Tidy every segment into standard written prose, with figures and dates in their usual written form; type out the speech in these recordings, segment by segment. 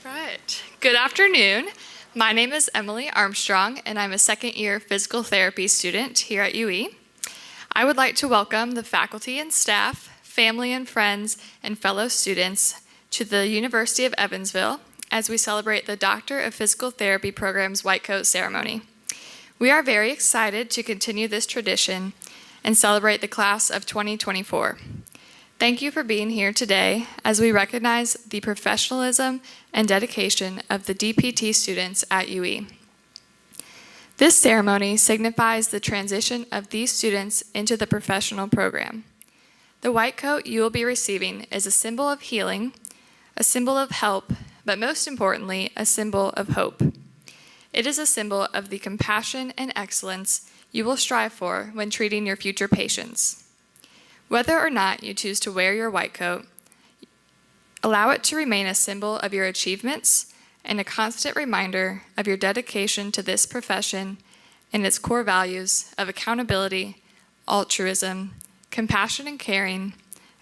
right. Good afternoon. My name is Emily Armstrong, and I'm a second-year physical therapy student here at UE. I would like to welcome the faculty and staff, family and friends, and fellow students to the University of Evansville as we celebrate the Doctor of Physical Therapy program's White Coat Ceremony. We are very excited to continue this tradition and celebrate the class of 2024. Thank you for being here today as we recognize the professionalism and dedication of the DPT students at UE. This ceremony signifies the transition of these students into the professional program. The white coat you will be receiving is a symbol of healing, a symbol of help, but most importantly, a symbol of hope. It is a symbol of the compassion and excellence you will strive for when treating your future patients. Whether or not you choose to wear your white coat, allow it to remain a symbol of your achievements and a constant reminder of your dedication to this profession and its core values of accountability, altruism, compassion and caring,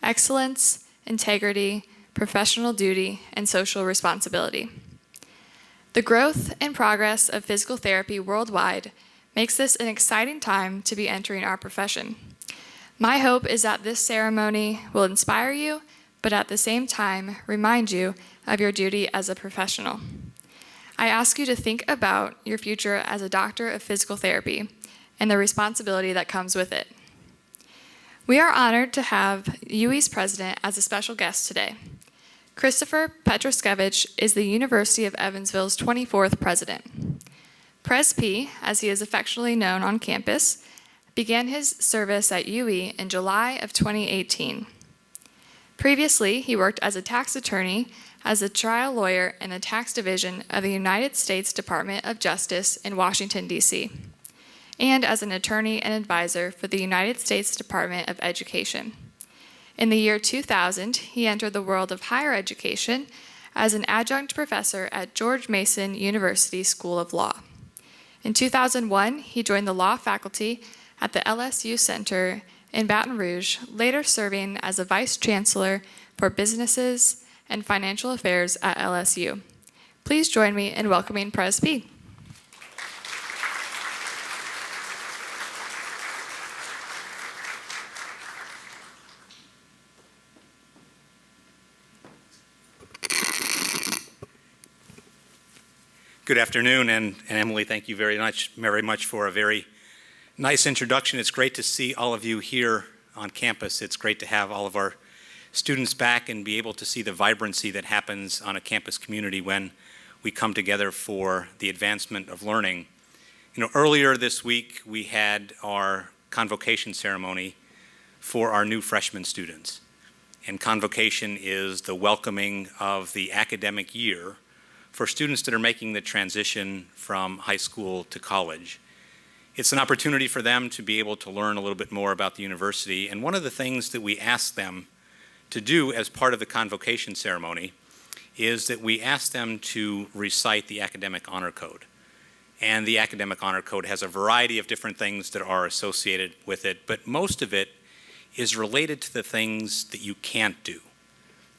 excellence, integrity, professional duty, and social responsibility. The growth and progress of physical therapy worldwide makes this an exciting time to be entering our profession. My hope is that this ceremony will inspire you, but at the same time, remind you of your duty as a professional. I ask you to think about your future as a doctor of physical therapy and the responsibility that comes with it. We are honored to have UE's president as a special guest today. Christopher Petruskevich is the University of Evansville's 24th president. Pres P, as he is affectionately known on campus, began his service at UE in July of 2018. Previously, he worked as a tax attorney, as a trial lawyer in the tax division of the United States Department of Justice in Washington, D.C., and as an attorney and advisor for the United States Department of Education. In the year 2000, he entered the world of higher education as an adjunct professor at George Mason University School of Law. In 2001, he joined the law faculty at the LSU Center in Baton Rouge, later serving as a vice chancellor for businesses and financial affairs at LSU. Please join me in welcoming Pres P. Good afternoon, and Emily, thank you very much for a very nice introduction. It's great to see all of you here on campus. It's great to have all of our students back and be able to see the vibrancy that happens on a campus community when we come together for the advancement of learning. You know, earlier this week we had our convocation ceremony for our new freshman students. And convocation is the welcoming of the academic year for students that are making the transition from high school to college. It's an opportunity for them to be able to learn a little bit more about the university. And one of the things that we ask them to do as part of the convocation ceremony is that we ask them to recite the Academic Honor Code. And the Academic Honor Code has a variety of different things that are associated with it, but most of it is related to the things that you can't do.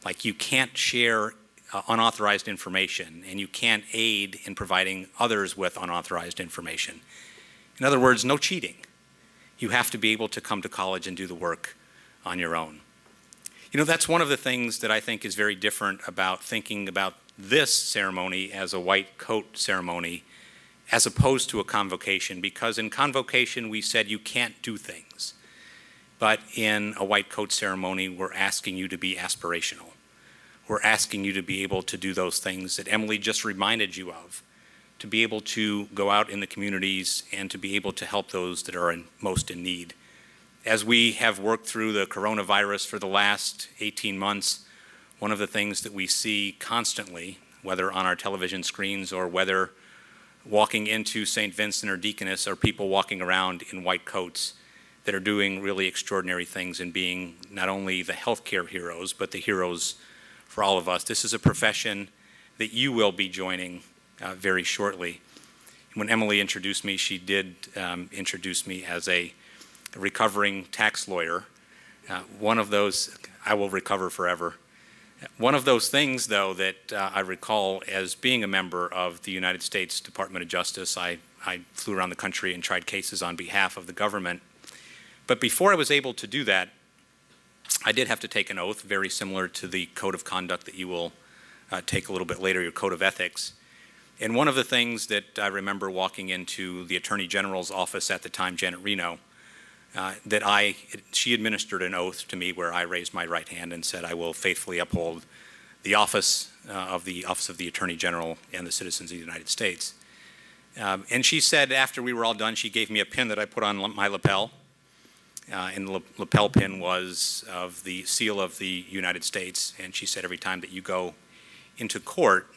Like you can't share unauthorized information, and you can't aid in providing others with unauthorized information. In other words, no cheating. You have to be able to come to college and do the work on your own. You know, that's one of the things that I think is very different about thinking about this ceremony as a white coat ceremony as opposed to a convocation, because in convocation we said you can't do things. But in a white coat ceremony, we're asking you to be aspirational. We're asking you to be able to do those things that Emily just reminded you of, to be able to go out in the communities and to be able to help those that are most in need. As we have worked through the coronavirus for the last 18 months, one of the things that we see constantly, whether on our television screens or whether walking into St. Vincent or Deaconess, are people walking around in white coats that are doing really extraordinary things and being not only the healthcare heroes, but the heroes for all of us. This is a profession that you will be joining very shortly. When Emily introduced me, she did introduce me as a recovering tax lawyer. One of those, I will recover forever. One of those things, though, that I recall as being a member of the United States Department of Justice, I flew around the country and tried cases on behalf of the government. But before I was able to do that, I did have to take an oath, very similar to the code of conduct that you will take a little bit later, your code of ethics. And one of the things that I remember walking into the Attorney General's office at the time, Janet Reno, she administered an oath to me where I raised my right hand and said, I will faithfully uphold the office of the Attorney General and the citizens of the United States. And she said, after we were all done, she gave me a pin that I put on my lapel. And the lapel pin was of the seal of the United States. And she said, every time that you go into court,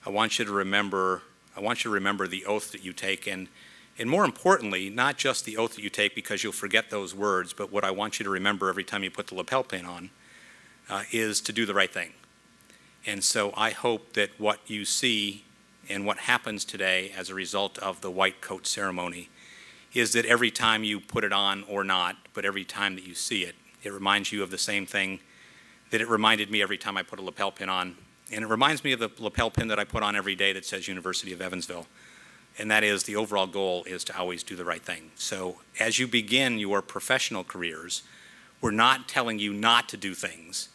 I want you to remember the oath that you take, and more importantly, not just the oath that you take because you'll forget those words, but what I want you to remember every time you put the lapel pin on is to do the right thing. And so I hope that what you see and what happens today as a result of the white coat ceremony is that every time you put it on or not, but every time that you see it, it reminds you of the same thing that it reminded me every time I put a lapel pin on. And it reminds me of the lapel pin that I put on every day that says University of Evansville. And that is, the overall goal is to always do the right thing. So as you begin your professional careers, we're not telling you not to do things.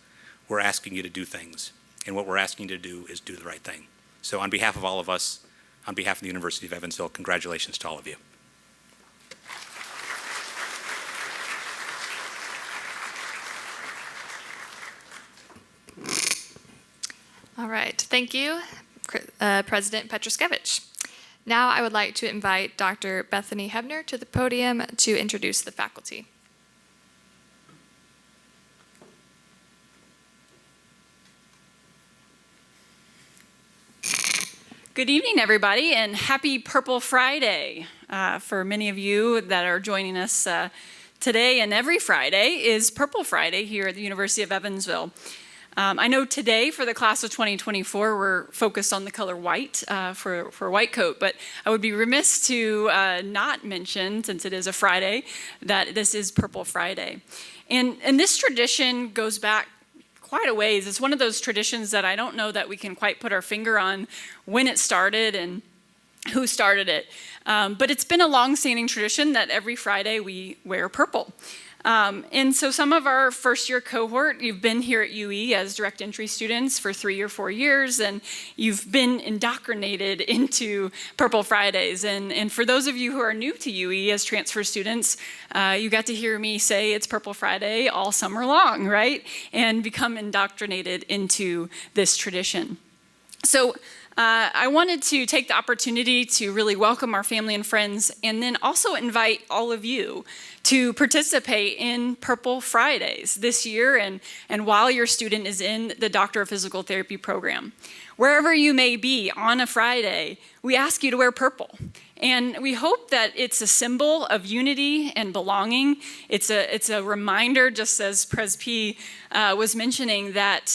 We're asking you to do things. And what we're asking you to do is do the right thing. So on behalf of all of us, on behalf of the University of Evansville, congratulations to all of you. All right, thank you, President Petruskevich. Now I would like to invite Dr. Bethany Hebner to the podium to introduce the faculty. Good evening, everybody, and happy Purple Friday. For many of you that are joining us today and every Friday is Purple Friday here at the University of Evansville. I know today for the class of 2024, we're focused on the color white for white coat, but I would be remiss to not mention, since it is a Friday, that this is Purple Friday. And this tradition goes back quite a ways. It's one of those traditions that I don't know that we can quite put our finger on when it started and who started it. But it's been a long-standing tradition that every Friday we wear purple. And so some of our first-year cohort, you've been here at UE as direct entry students for 3 or 4 years, and you've been indoctrinated into Purple Fridays. And for those of you who are new to UE as transfer students, you got to hear me say it's Purple Friday all summer long, right? And become indoctrinated into this tradition. So I wanted to take the opportunity to really welcome our family and friends, and then also invite all of you to participate in Purple Fridays this year and while your student is in the Doctor of Physical Therapy program. Wherever you may be on a Friday, we ask you to wear purple. And we hope that it's a symbol of unity and belonging. It's a reminder, just as Pres P was mentioning, that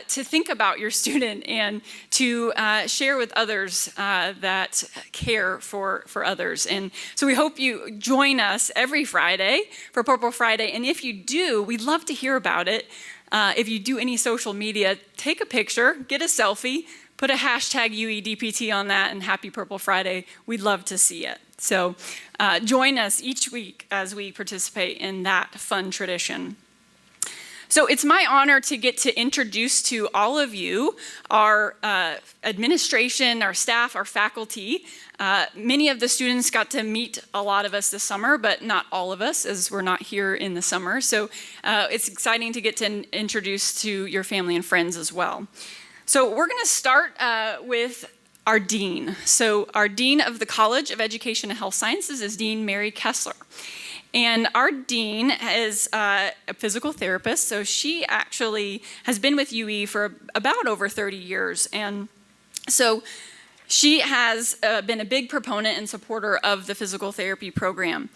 to think about your student and to share with others that care for others. And so we hope you join us every Friday for Purple Friday. And if you do, we'd love to hear about it. If you do any social media, take a picture, get a selfie, put a hashtag UEDPT on that, and Happy Purple Friday. We'd love to see it. So join us each week as we participate in that fun tradition. So it's my honor to get to introduce to all of you our administration, our staff, our faculty. Many of the students got to meet a lot of us this summer, but not all of us, as we're not here in the summer. So it's exciting to get to introduce to your family and friends as well. So we're going to start with our dean. So our dean of the College of Education and Health Sciences is Dean Mary Kessler. And our dean is a physical therapist, so she actually has been with UE for about over 30 years. And so she has been a big proponent and supporter of the physical therapy program.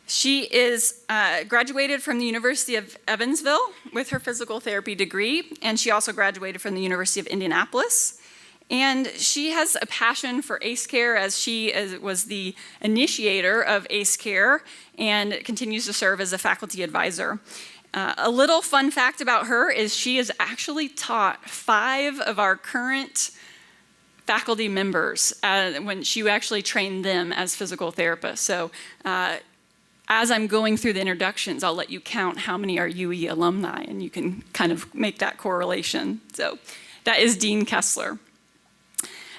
She is graduated from the University of Evansville with her physical therapy degree, and she also graduated from the University of Indianapolis. And she has a passion for ACE care, as she was the initiator of ACE care and continues to serve as a faculty advisor. A little fun fact about her is she has actually taught 5 of our current faculty members when she actually trained them as physical therapists. So as I'm going through the introductions, I'll let you count how many are UE alumni, and you can kind of make that correlation. So that is Dean Kessler.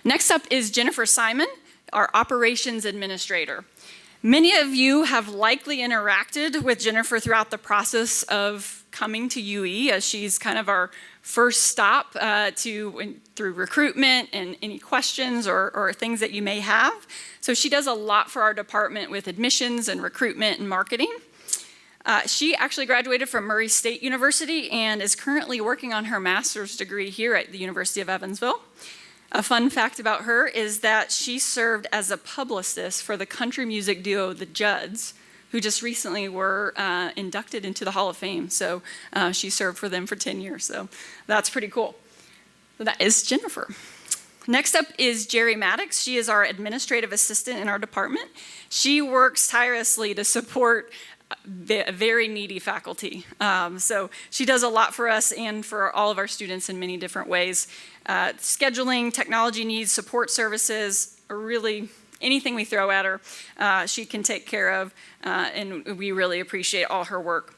Next up is Jennifer Simon, our operations administrator. Many of you have likely interacted with Jennifer throughout the process of coming to UE, as she's kind of our first stop through recruitment and any questions or things that you may have. So she does a lot for our department with admissions and recruitment and marketing. She actually graduated from Murray State University and is currently working on her master's degree here at the University of Evansville. A fun fact about her is that she served as a publicist for the country music duo The Judds, who just recently were inducted into the Hall of Fame. So she served for them for 10 years, so that's pretty cool. So that is Jennifer. Next up is Jerry Maddox. She is our administrative assistant in our department. She works tirelessly to support very needy faculty. So she does a lot for us and for all of our students in many different ways. Scheduling, technology needs, support services, or really anything we throw at her, she can take care of, and we really appreciate all her work.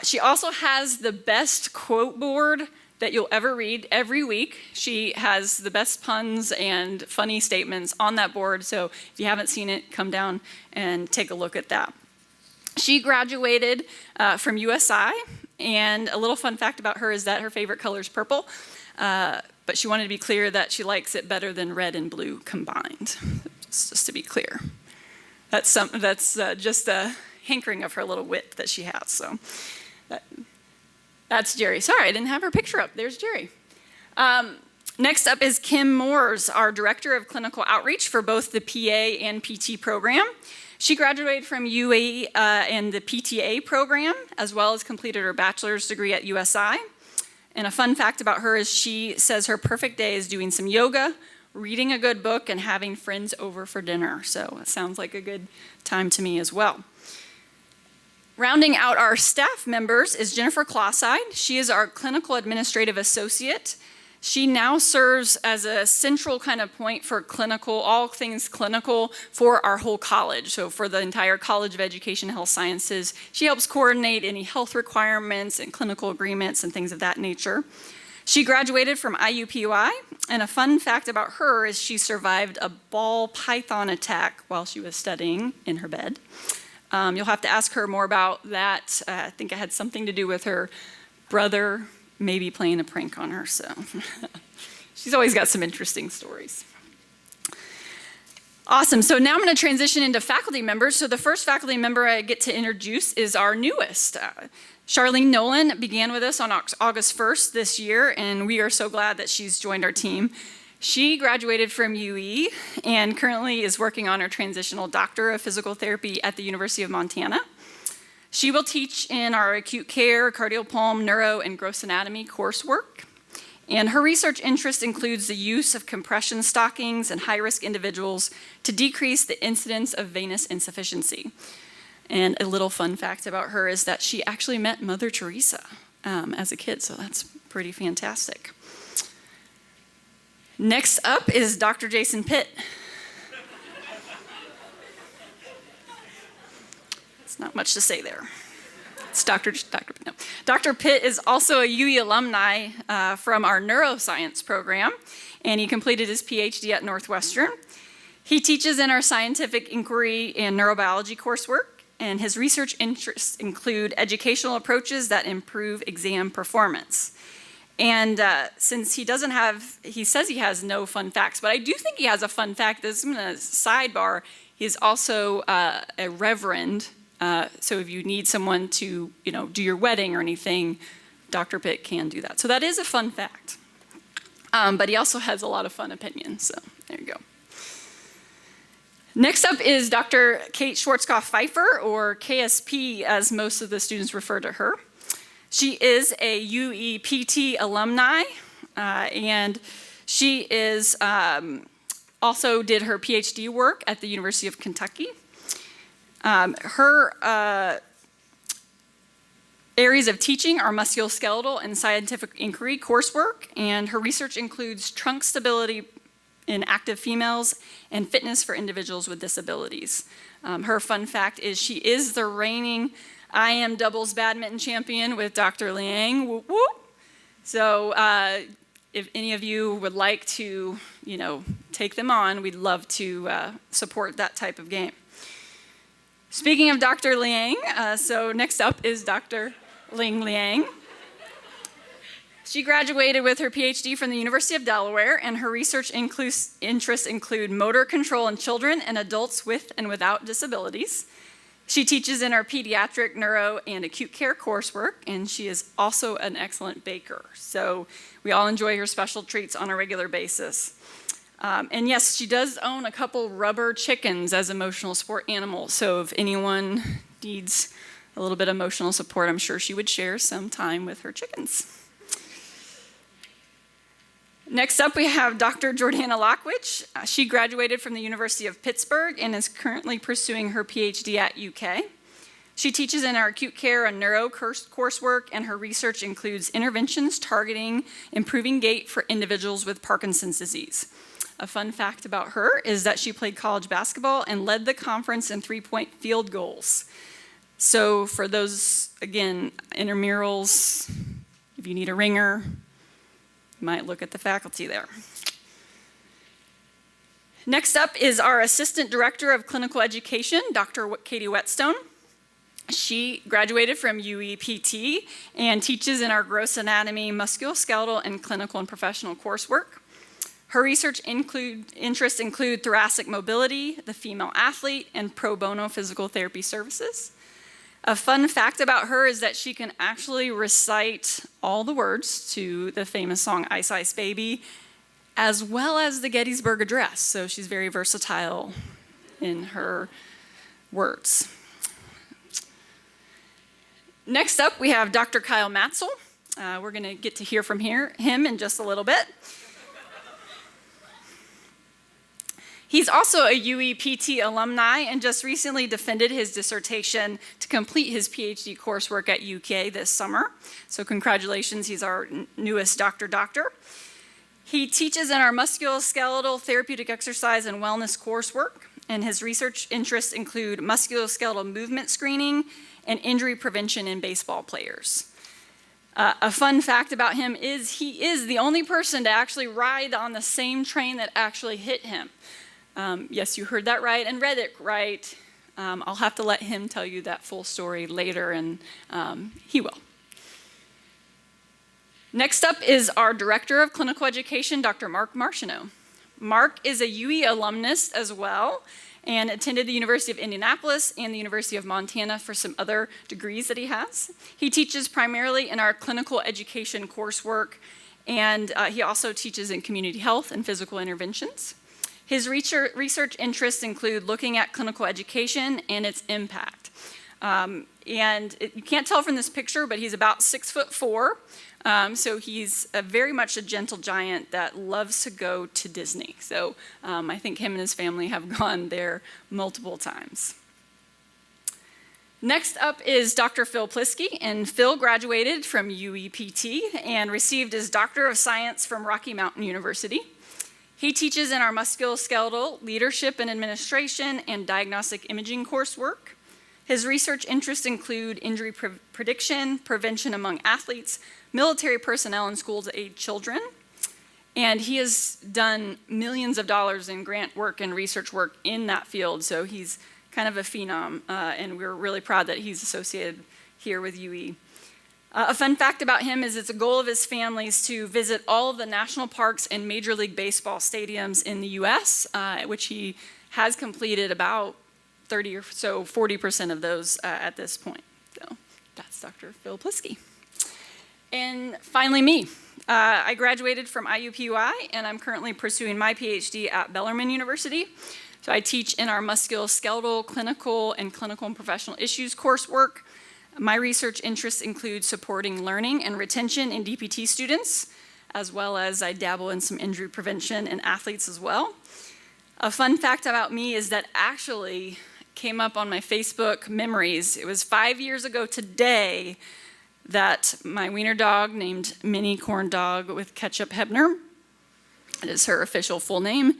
She also has the best quote board that you'll ever read every week. She has the best puns and funny statements on that board, so if you haven't seen it, come down and take a look at that. She graduated from USI, and a little fun fact about her is that her favorite color is purple, but she wanted to be clear that she likes it better than red and blue combined, just to be clear. That's just a hankering of her little wit that she has, so that's Jerry. Sorry, I didn't have her picture up. There's Jerry. Next up is Kim Moores, our Director of Clinical Outreach for both the PA and PT program. She graduated from UAE in the PTA program, as well as completed her bachelor's degree at USI. And a fun fact about her is she says her perfect day is doing some yoga, reading a good book, and having friends over for dinner. So it sounds like a good time to me as well. Rounding out our staff members is Jennifer Clauside. She is our clinical administrative associate. She now serves as a central kind of point for all things clinical for our whole college. So for the entire College of Education and Health Sciences, she helps coordinate any health requirements and clinical agreements and things of that nature. She graduated from IUPUI, and a fun fact about her is she survived a ball python attack while she was studying in her bed. You'll have to ask her more about that. I think it had something to do with her brother maybe playing a prank on her, so she's always got some interesting stories. Awesome, so now I'm going to transition into faculty members. So the first faculty member I get to introduce is our newest. Charlene Nolan began with us on August 1st this year, and we are so glad that she's joined our team. She graduated from UE and currently is working on her transitional doctor of physical therapy at the University of Montana. She will teach in our acute care, cardiopulm, neuro, and gross anatomy coursework. And her research interest includes the use of compression stockings in high-risk individuals to decrease the incidence of venous insufficiency. And a little fun fact about her is that she actually met Mother Teresa as a kid, so that's pretty fantastic. Next up is Dr. Jason Pitt. It's not much to say there. It's Dr. Pitt is also a UE alumni from our neuroscience program, and he completed his PhD at Northwestern. He teaches in our scientific inquiry and neurobiology coursework, and his research interests include educational approaches that improve exam performance. And since he says he has no fun facts, but I do think he has a fun fact. This is a sidebar. He's also a reverend. So if you need someone to, do your wedding or anything, Dr. Pitt can do that. So that is a fun fact. But he also has a lot of fun opinions. So there you go. Next up is Dr. Kate Schwarzkopf-Pfeiffer, or KSP, as most of the students refer to her. She is a UE PT alumni, and she is also did her PhD work at the University of Kentucky. Her areas of teaching are musculoskeletal and scientific inquiry coursework, and her research includes trunk stability in active females and fitness for individuals with disabilities. Her fun fact is she is the reigning IM doubles badminton champion with Dr. Liang. Whoop, whoop. So if any of you would like to, take them on, we'd love to support that type of game. Speaking of Dr. Liang, so next up is Dr. Ling Liang. She graduated with her PhD from the University of Delaware, and her research interests include motor control in children and adults with and without disabilities. She teaches in our pediatric, neuro, and acute care coursework, and she is also an excellent baker. So we all enjoy her special treats on a regular basis. And yes, she does own a couple rubber chickens as emotional support animals. So if anyone needs a little bit of emotional support, I'm sure she would share some time with her chickens. Next up, we have Dr. Jordana Lockwich. She graduated from the University of Pittsburgh and is currently pursuing her PhD at UK. She teaches in our acute care and neuro coursework, and her research includes interventions targeting improving gait for individuals with Parkinson's disease. A fun fact about her is that she played college basketball and led the conference in three-point field goals. So for those, again, intramurals, if you need a ringer, you might look at the faculty there. Next up is our Assistant Director of Clinical Education, Dr. Katie Whetstone. She graduated from UEPT and teaches in our gross anatomy, musculoskeletal, and clinical and professional coursework. Her research interests include thoracic mobility, the female athlete, and pro bono physical therapy services. A fun fact about her is that she can actually recite all the words to the famous song Ice Ice Baby, as well as the Gettysburg Address. So she's very versatile in her words. Next up, we have Dr. Kyle Matzel. We're going to get to hear from him in just a little bit. He's also a UEPT alumni and just recently defended his dissertation to complete his PhD coursework at UK this summer. So congratulations, he's our newest doctor. He teaches in our musculoskeletal therapeutic exercise and wellness coursework, and his research interests include musculoskeletal movement screening and injury prevention in baseball players. A fun fact about him is he is the only person to actually ride on the same train that actually hit him. Yes, you heard that right and read it right. I'll have to let him tell you that full story later, and he will. Next up is our Director of Clinical Education, Dr. Marciano. Mark is a UE alumnus as well and attended the University of Indianapolis and the University of Montana for some other degrees that he has. He teaches primarily in our clinical education coursework, and he also teaches in community health and physical interventions. His research interests include looking at clinical education and its impact. You can't tell from this picture, but he's about 6'4". So he's very much a gentle giant that loves to go to Disney. So I think him and his family have gone there multiple times. Next up is Dr. Phil Pliskey, and Phil graduated from UEPT and received his Doctor of Science from Rocky Mountain University. He teaches in our musculoskeletal leadership and administration and diagnostic imaging coursework. His research interests include injury prediction, prevention among athletes, military personnel, and schools-age children. And he has done millions of dollars in grant work and research work in that field, so he's kind of a phenom, and we're really proud that he's associated here with UE. A fun fact about him is it's a goal of his family's to visit all of the national parks and Major League Baseball stadiums in the US, which he has completed about 30 or so, 40% of those at this point. So that's Dr. Phil Pliskey. And finally me. I graduated from IUPUI, and I'm currently pursuing my PhD at Bellarmine University. So I teach in our musculoskeletal, clinical and professional issues coursework. My research interests include supporting learning and retention in DPT students, as well as I dabble in some injury prevention in athletes as well. A fun fact about me is that actually came up on my Facebook memories. It was 5 years ago today that my wiener dog, named Mini Corn Dog with Ketchup Hebner, that is her official full name,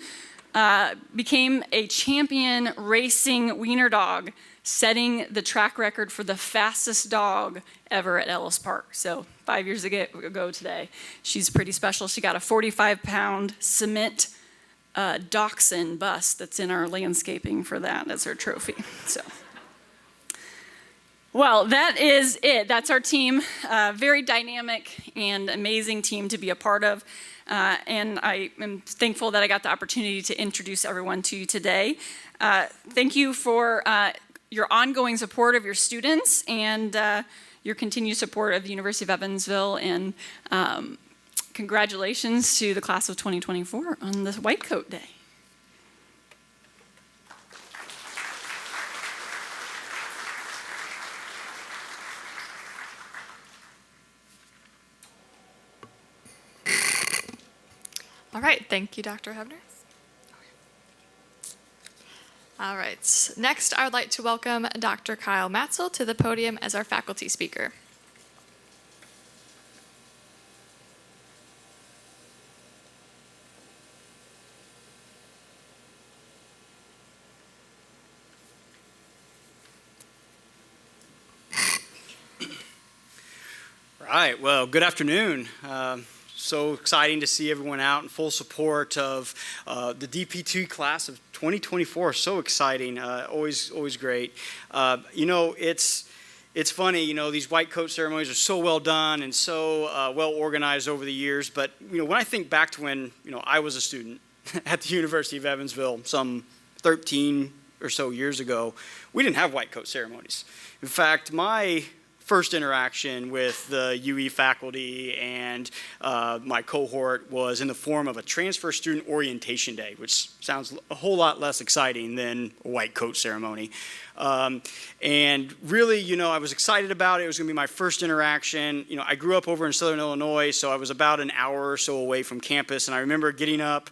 became a champion racing wiener dog, setting the track record for the fastest dog ever at Ellis Park. So 5 years ago today. She's pretty special. She got a 45-pound cement dachshund bust that's in our landscaping for that. That's her trophy. So, well, that is it. That's our team. Very dynamic and amazing team to be a part of. And I am thankful that I got the opportunity to introduce everyone to you today. Thank you for your ongoing support of your students and your continued support of the University of Evansville, and congratulations to the class of 2024 on the White Coat Day. All right, thank you, Dr. Hebner. All right, next I would like to welcome Dr. Kyle Matzel to the podium as our faculty speaker. All right, well, good afternoon. So exciting to see everyone out in full support of the DPT class of 2024. So exciting, always great. You know, it's funny, you know, these white coat ceremonies are so well done and so well organized over the years. But, you know, when I think back to when, you know, I was a student at the University of Evansville some 13 or so years ago, we didn't have white coat ceremonies. In fact, my first interaction with the UE faculty and my cohort was in the form of a transfer student orientation day, which sounds a whole lot less exciting than a white coat ceremony. And really, you know, I was excited about it. It was going to be my first interaction. You know, I grew up over in Southern Illinois, so I was about an hour or so away from campus. And I remember getting up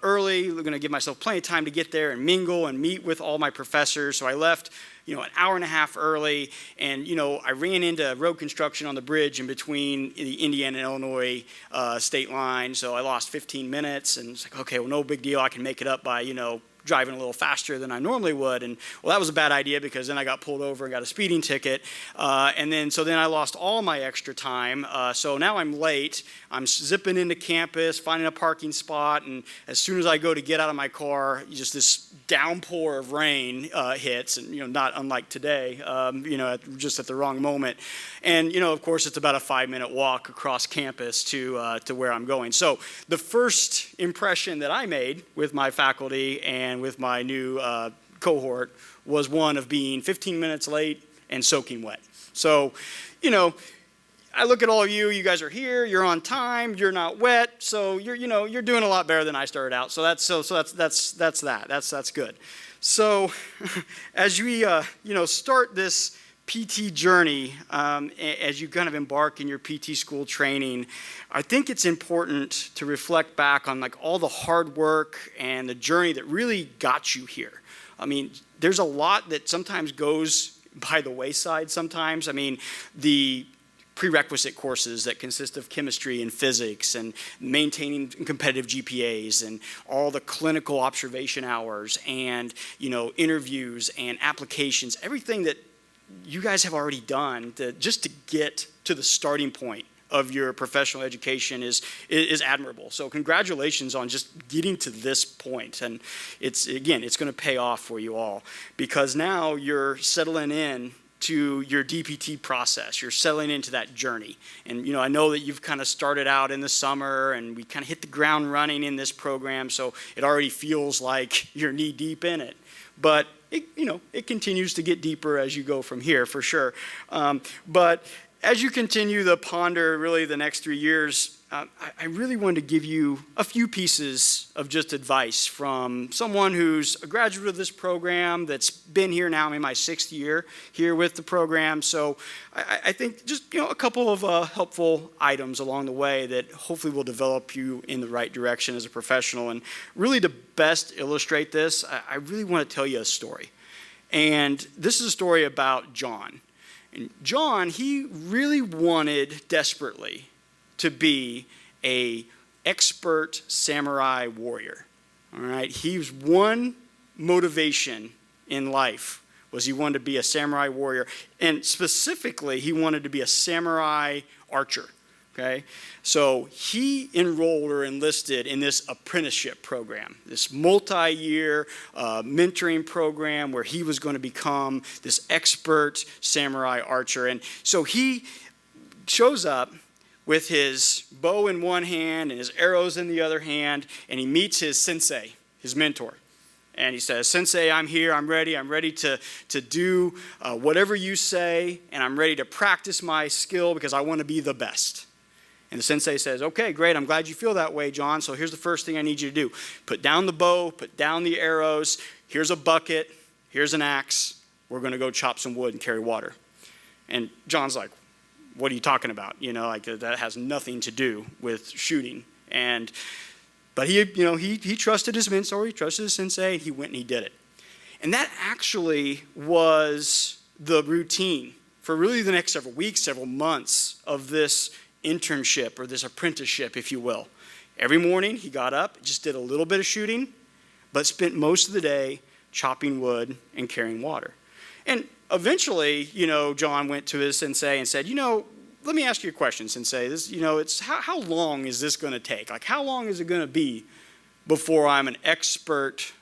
early, going to give myself plenty of time to get there and mingle and meet with all my professors. So I left, you know, an hour and a half early, and, you know, I ran into road construction on the bridge in between the Indiana and Illinois state line, so I lost 15 minutes, and it's like, okay, well, no big deal, I can make it up by, you know, driving a little faster than I normally would. And well, that was a bad idea because then I got pulled over and got a speeding ticket. And then I lost all my extra time. So now I'm late. I'm zipping into campus, finding a parking spot. And as soon as I go to get out of my car, just this downpour of rain hits. And, you know, not unlike today, you know, just at the wrong moment. And, you know, of course, it's about a 5-minute walk across campus to where I'm going. So the first impression that I made with my faculty and with my new cohort was one of being 15 minutes late and soaking wet. So, you know, I look at all of you, you guys are here, you're on time, you're not wet, so you're doing a lot better than I started out. So that's good. So as we start this PT journey, as you kind of embark in your PT school training, I think it's important to reflect back on like all the hard work and the journey that really got you here. I mean, there's a lot that sometimes goes by the wayside sometimes. I mean, the prerequisite courses that consist of chemistry and physics and maintaining competitive GPAs and all the clinical observation hours and, you know, interviews and applications, everything that you guys have already done just to get to the starting point of your professional education is admirable. So congratulations on just getting to this point. And it's going to pay off for you all because now you're settling in to your DPT process. You're settling into that journey. And, you know, I know that you've kind of started out in the summer and we kind of hit the ground running in this program, so it already feels like you're knee deep in it. But it continues to get deeper as you go from here, for sure. But as you continue to ponder really the next 3 years, I really wanted to give you a few pieces of just advice from someone who's a graduate of this program that's been here now. I'm in my 6th year here with the program. So I think just, you know, a couple of helpful items along the way that hopefully will develop you in the right direction as a professional. And really to best illustrate this, I really want to tell you a story. And this is a story about John. And John, he really wanted desperately to be a expert samurai warrior. All right, he was one motivation in life was he wanted to be a samurai warrior, and specifically he wanted to be a samurai archer. Okay, so he enrolled or enlisted in this apprenticeship program, this multi-year mentoring program where he was going to become this expert samurai archer. And so he shows up with his bow in one hand and his arrows in the other hand, and he meets his sensei, his mentor. And he says, "Sensei, I'm here, I'm ready to do whatever you say, and I'm ready to practice my skill because I want to be the best." And the sensei says, "Okay, great, I'm glad you feel that way, John, so here's the first thing I need you to do. Put down the bow, put down the arrows, here's a bucket, here's an axe, we're going to go chop some wood and carry water." And John's like, "What are you talking about? You know, like that has nothing to do with shooting." But he trusted his mentor, he trusted his sensei, and he went and he did it. And that actually was the routine for really the next several weeks, several months of this internship or this apprenticeship, if you will. Every morning he got up, just did a little bit of shooting, but spent most of the day chopping wood and carrying water. And eventually, John went to his sensei and said, "Let me ask you a question, sensei. It's how long is this going to take? Like, how long is it going to be before I'm an expert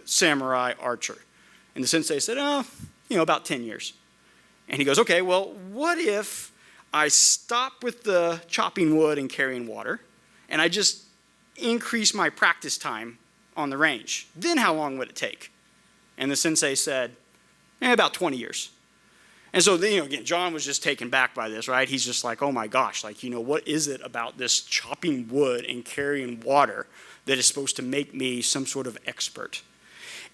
samurai archer?" And the sensei said, about 10 years. And he goes, "Okay, well, what if I stop with the chopping wood and carrying water, and I just increase my practice time on the range? Then how long would it take?" And the sensei said, "About 20 years. And so, again, John was just taken back by this, right? He's just like, "Oh my gosh, what is it about this chopping wood and carrying water that is supposed to make me some sort of expert?"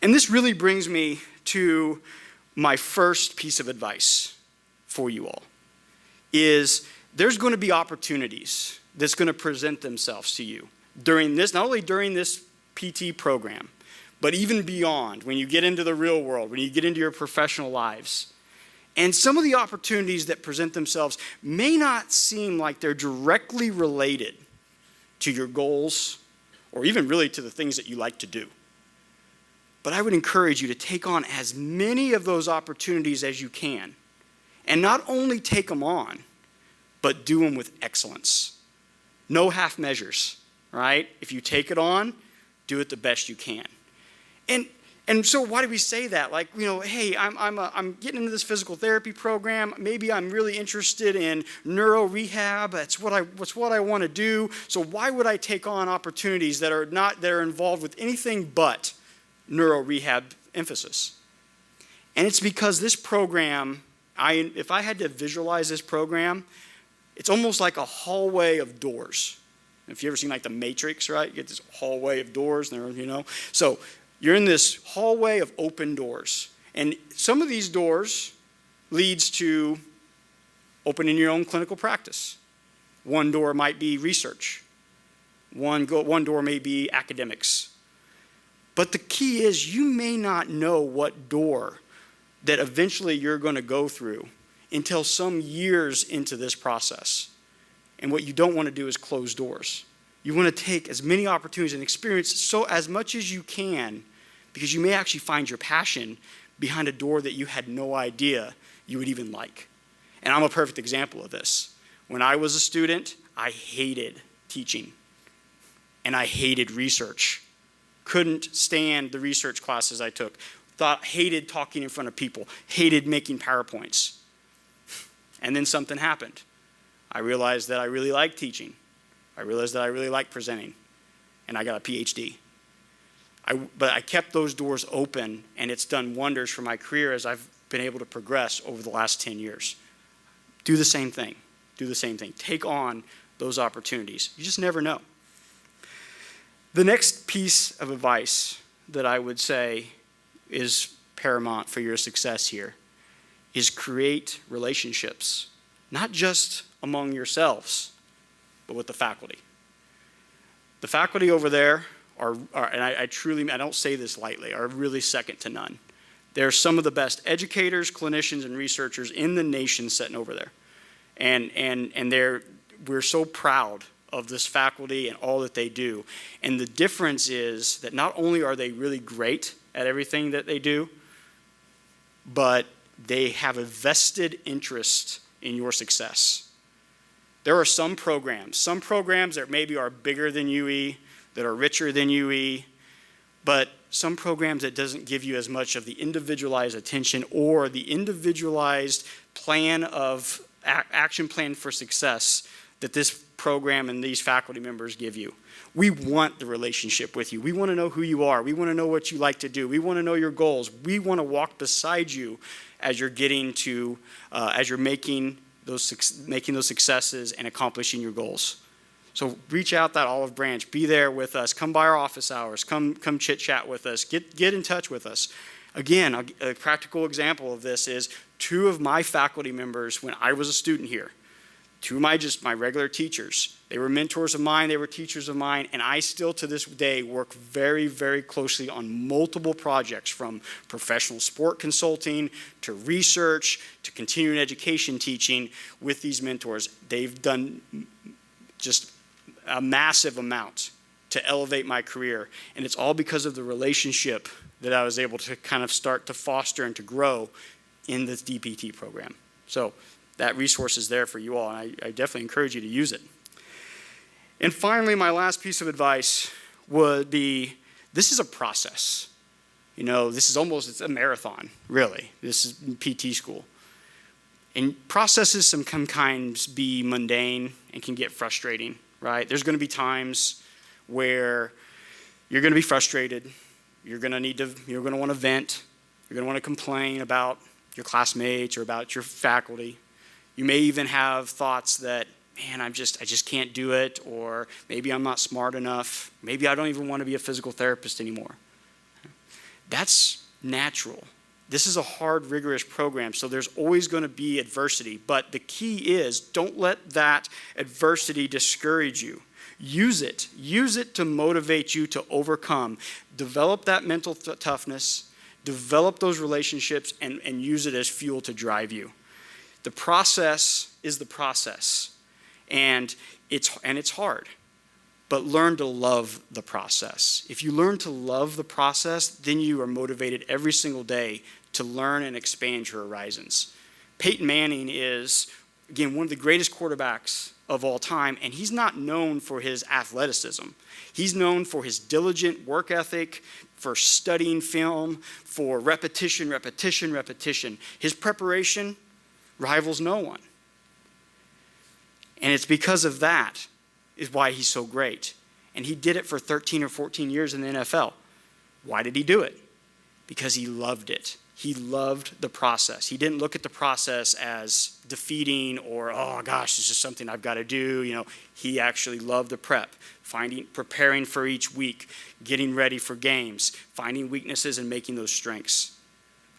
And this really brings me to my first piece of advice for you all, is there's going to be opportunities that's going to present themselves to you during this, not only during this PT program, but even beyond, when you get into the real world, when you get into your professional lives. And some of the opportunities that present themselves may not seem like they're directly related to your goals or even really to the things that you like to do. But I would encourage you to take on as many of those opportunities as you can. And not only take them on, but do them with excellence. No half measures, right? If you take it on, do it the best you can. And so why do we say that? Like, hey, I'm getting into this physical therapy program. Maybe I'm really interested in neuro rehab. That's what I want to do. So why would I take on opportunities that are involved with anything but neuro rehab emphasis? And it's because this program, if I had to visualize this program, it's almost like a hallway of doors. If you ever seen like The Matrix, right? You get this hallway of doors, and so you're in this hallway of open doors. And some of these doors leads to opening your own clinical practice. One door might be research. One door may be academics. But the key is you may not know what door that eventually you're going to go through until some years into this process. And what you don't want to do is close doors. You want to take as many opportunities and experience so as much as you can, because you may actually find your passion behind a door that you had no idea you would even like. And I'm a perfect example of this. When I was a student, I hated teaching. And I hated research. Couldn't stand the research classes I took. Hated talking in front of people. Hated making PowerPoints. And then something happened. I realized that I really liked teaching. I realized that I really liked presenting. And I got a PhD. But I kept those doors open, and it's done wonders for my career as I've been able to progress over the last 10 years. Do the same thing. Do the same thing. Take on those opportunities. You just never know. The next piece of advice that I would say is paramount for your success here is create relationships, not just among yourselves, but with the faculty. The faculty over there are and I don't say this lightly, are really second to none. They're some of the best educators, clinicians, and researchers in the nation sitting over there. And we're so proud of this faculty and all that they do. And the difference is that not only are they really great at everything that they do, but they have a vested interest in your success. There are some programs that maybe are bigger than UE, that are richer than UE, but some programs that doesn't give you as much of the individualized attention or the individualized plan of action plan for success that this program and these faculty members give you. We want the relationship with you. We want to know who you are. We want to know what you like to do. We want to know your goals. We want to walk beside you as you're making those successes and accomplishing your goals. So reach out that olive branch. Be there with us. Come by our office hours. Come chit chat with us. Get in touch with us. Again, a practical example of this is 2 of my faculty members when I was a student here. 2 of my regular teachers. They were mentors of mine, they were teachers of mine, and I still to this day work very, very closely on multiple projects, from professional sport consulting to research to continuing education teaching with these mentors. They've done just a massive amount to elevate my career, and it's all because of the relationship that I was able to kind of start to foster and to grow in this DPT program. So that resource is there for you all, and I definitely encourage you to use it. And finally, my last piece of advice would be, this is a process. You know, it's a marathon, really. This is PT school. And processes sometimes be mundane and can get frustrating, right? There's going to be times where you're going to be frustrated. You're going to want to vent. You're going to want to complain about your classmates or about your faculty. You may even have thoughts that, man, I just can't do it, or maybe I'm not smart enough. Maybe I don't even want to be a physical therapist anymore. That's natural. This is a hard, rigorous program, so there's always going to be adversity. But the key is, don't let that adversity discourage you. Use it. Use it to motivate you to overcome. Develop that mental toughness. Develop those relationships and use it as fuel to drive you. The process is the process, and it's hard, but learn to love the process. If you learn to love the process, then you are motivated every single day to learn and expand your horizons. Peyton Manning is, again, one of the greatest quarterbacks of all time, and he's not known for his athleticism. He's known for his diligent work ethic, for studying film, for repetition. His preparation rivals no one. And it's because of that is why he's so great. And he did it for 13 or 14 years in the NFL. Why did he do it? Because he loved it. He loved the process. He didn't look at the process as defeating or, oh gosh, this is something I've got to do. You know, he actually loved the prep, preparing for each week, getting ready for games, finding weaknesses and making those strengths.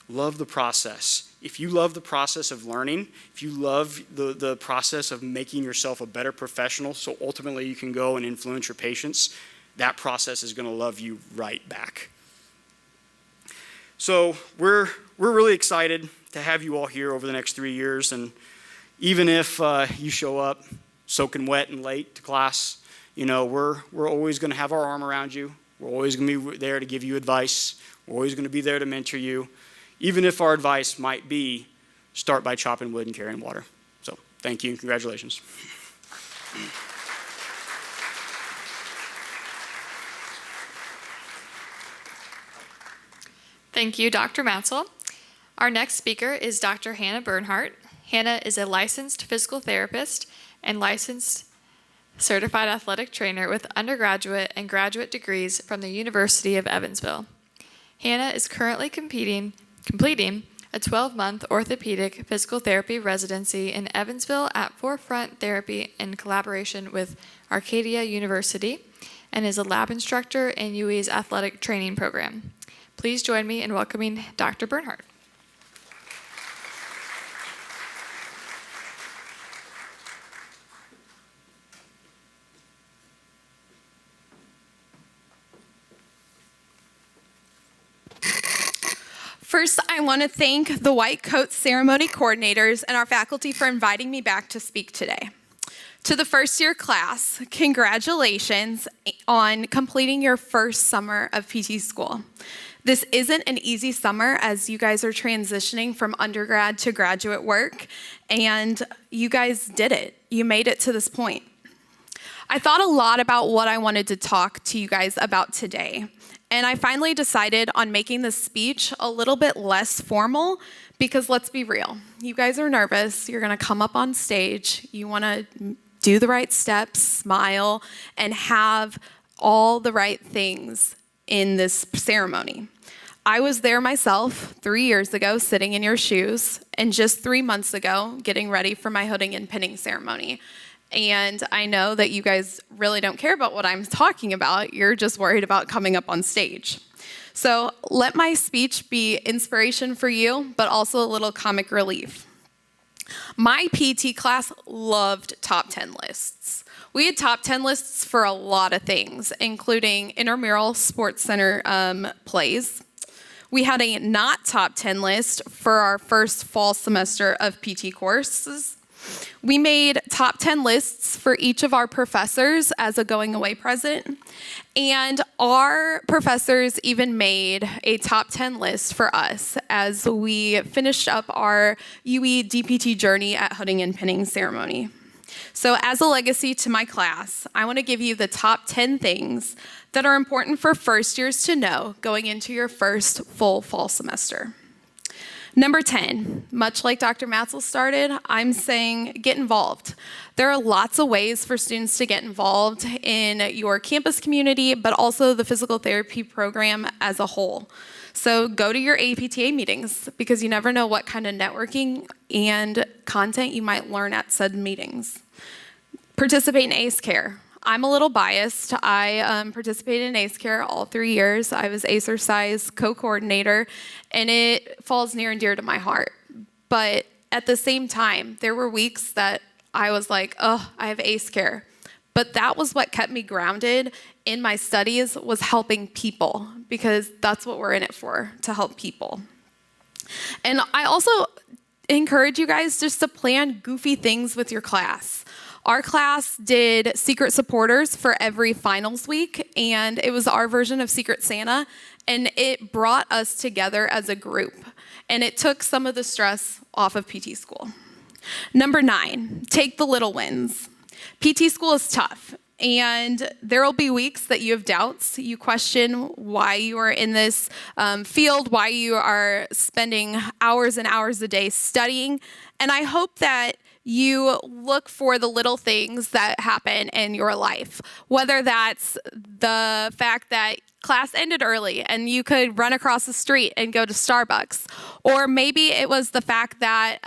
Love the process. If you love the process of learning, if you love the process of making yourself a better professional so ultimately you can go and influence your patients, that process is going to love you right back. So we're really excited to have you all here over the next 3 years, and even if you show up soaking wet and late to class, you know, we're always going to have our arm around you. We're always going to be there to give you advice. We're always going to be there to mentor you, even if our advice might be start by chopping wood and carrying water. So thank you and congratulations. Thank you, Dr. Matzel. Our next speaker is Dr. Hannah Bernhardt. Hannah is a licensed physical therapist and licensed certified athletic trainer with undergraduate and graduate degrees from the University of Evansville. Hannah is currently completing a 12-month orthopedic physical therapy residency in Evansville at Forefront Therapy in collaboration with Arcadia University and is a lab instructor in UE's athletic training program. Please join me in welcoming Dr. Bernhardt. First, I want to thank the White Coat Ceremony coordinators and our faculty for inviting me back to speak today. To the first year class, congratulations on completing your first summer of PT school. This isn't an easy summer as you guys are transitioning from undergrad to graduate work, and you guys did it. You made it to this point. I thought a lot about what I wanted to talk to you guys about today, and I finally decided on making this speech a little bit less formal because let's be real, you guys are nervous, you're gonna come up on stage, you wanna do the right steps, smile, and have all the right things in this ceremony. I was there myself 3 years ago, sitting in your shoes, and just 3 months ago, getting ready for my hooding and pinning ceremony. And I know that you guys really don't care about what I'm talking about. You're just worried about coming up on stage. So let my speech be inspiration for you, but also a little comic relief. My PT class loved top 10 lists. We had top 10 lists for a lot of things, including intramural sports center plays. We had a not top 10 list for our first fall semester of PT courses. We made top 10 lists for each of our professors as a going away present. And our professors even made a top 10 list for us as we finished up our UE DPT journey at hooding and pinning ceremony. So as a legacy to my class, I want to give you the top 10 things that are important for first years to know going into your first full fall semester. Number 10, much like Dr. Matzel started, I'm saying get involved. There are lots of ways for students to get involved in your campus community, but also the physical therapy program as a whole. So go to your APTA meetings because you never know what kind of networking and content you might learn at said meetings. Participate in ACE Care. I'm a little biased. I participated in ACE Care all 3 years. I was ACERcise co-coordinator, and it falls near and dear to my heart. But at the same time, there were weeks that I was like, oh, I have ACE Care. But that was what kept me grounded in my studies, was helping people, because that's what we're in it for, to help people. And I also encourage you guys just to plan goofy things with your class. Our class did Secret Supporters for every finals week, and it was our version of Secret Santa, and it brought us together as a group, and it took some of the stress off of PT school. Number 9, take the little wins. PT school is tough, and there will be weeks that you have doubts. You question why you are in this field, why you are spending hours and hours a day studying, and I hope that you look for the little things that happen in your life, whether that's the fact that class ended early and you could run across the street and go to Starbucks, or maybe it was the fact that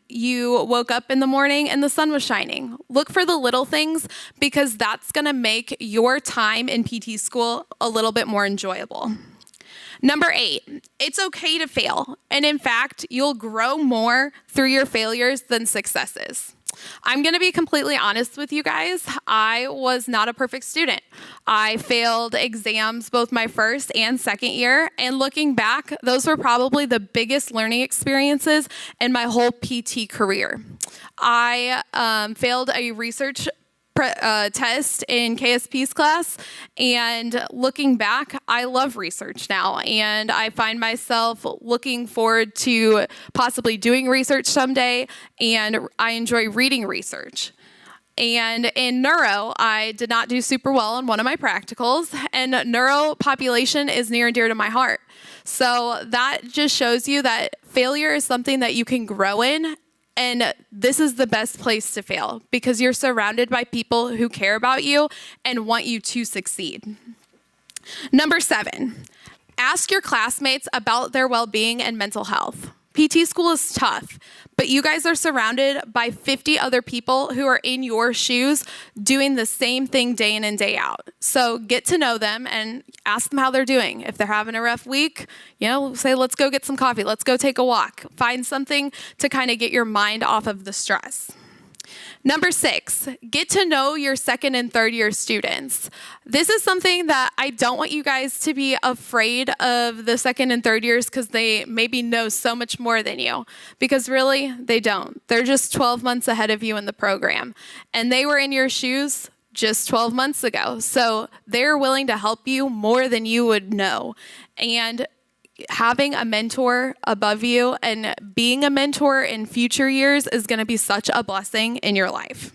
you woke up in the morning and the sun was shining. Look for the little things because that's going to make your time in PT school a little bit more enjoyable. Number 8, it's okay to fail. And in fact, you'll grow more through your failures than successes. I'm going to be completely honest with you guys. I was not a perfect student. I failed exams both my first and second year. And looking back, those were probably the biggest learning experiences in my whole PT career. I failed a research test in KSP's class, and looking back, I love research now, and I find myself looking forward to possibly doing research someday, and I enjoy reading research. And in neuro, I did not do super well in one of my practicals, and neuro population is near and dear to my heart. So that just shows you that failure is something that you can grow in. And this is the best place to fail because you're surrounded by people who care about you and want you to succeed. Number 7, ask your classmates about their well-being and mental health. PT school is tough, but you guys are surrounded by 50 other people who are in your shoes doing the same thing day in and day out. So get to know them and ask them how they're doing. If they're having a rough week, say, let's go get some coffee. Let's go take a walk. Find something to kind of get your mind off of the stress. Number 6, get to know your second and third year students. This is something that I don't want you guys to be afraid of the second and third years because they maybe know so much more than you. Because really, they don't. They're just 12 months ahead of you in the program. And they were in your shoes just 12 months ago. So they're willing to help you more than you would know. And having a mentor above you and being a mentor in future years is going to be such a blessing in your life.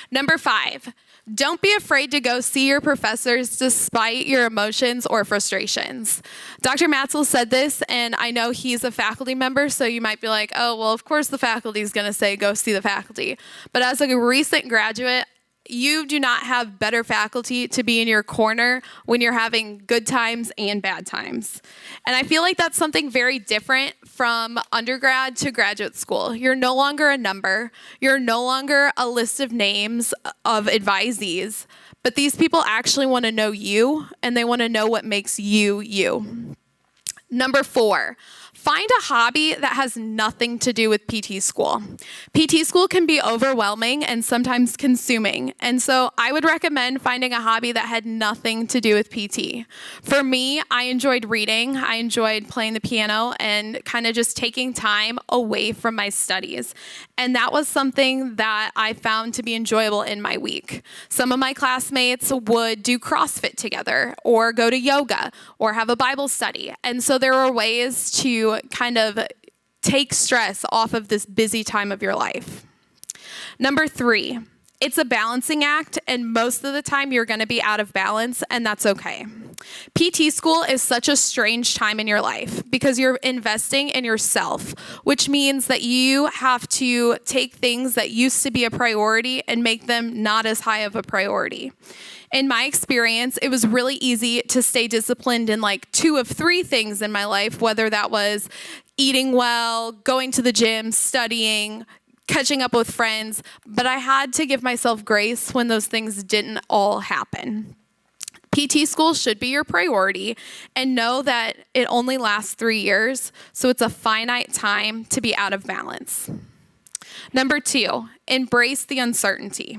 Number 5, don't be afraid to go see your professors despite your emotions or frustrations. Dr. Matzel said this, and I know he's a faculty member, so you might be like, oh, well, of course the faculty is going to say go see the faculty. But as a recent graduate, you do not have better faculty to be in your corner when you're having good times and bad times. And I feel like that's something very different from undergrad to graduate school. You're no longer a number. You're no longer a list of names of advisees. But these people actually want to know you, and they want to know what makes you, you. Number 4, find a hobby that has nothing to do with PT school. PT school can be overwhelming and sometimes consuming, and so I would recommend finding a hobby that had nothing to do with PT. For me, I enjoyed reading, I enjoyed playing the piano, and kind of just taking time away from my studies. And that was something that I found to be enjoyable in my week. Some of my classmates would do CrossFit together, or go to yoga, or have a Bible study. And so there were ways to kind of take stress off of this busy time of your life. Number 3, it's a balancing act, and most of the time you're going to be out of balance, and that's okay. PT school is such a strange time in your life because you're investing in yourself, which means that you have to take things that used to be a priority and make them not as high of a priority. In my experience, it was really easy to stay disciplined in like 2 of 3 things in my life, whether that was eating well, going to the gym, studying, catching up with friends, but I had to give myself grace when those things didn't all happen. PT school should be your priority, and know that it only lasts 3 years, so it's a finite time to be out of balance. Number 2, embrace the uncertainty.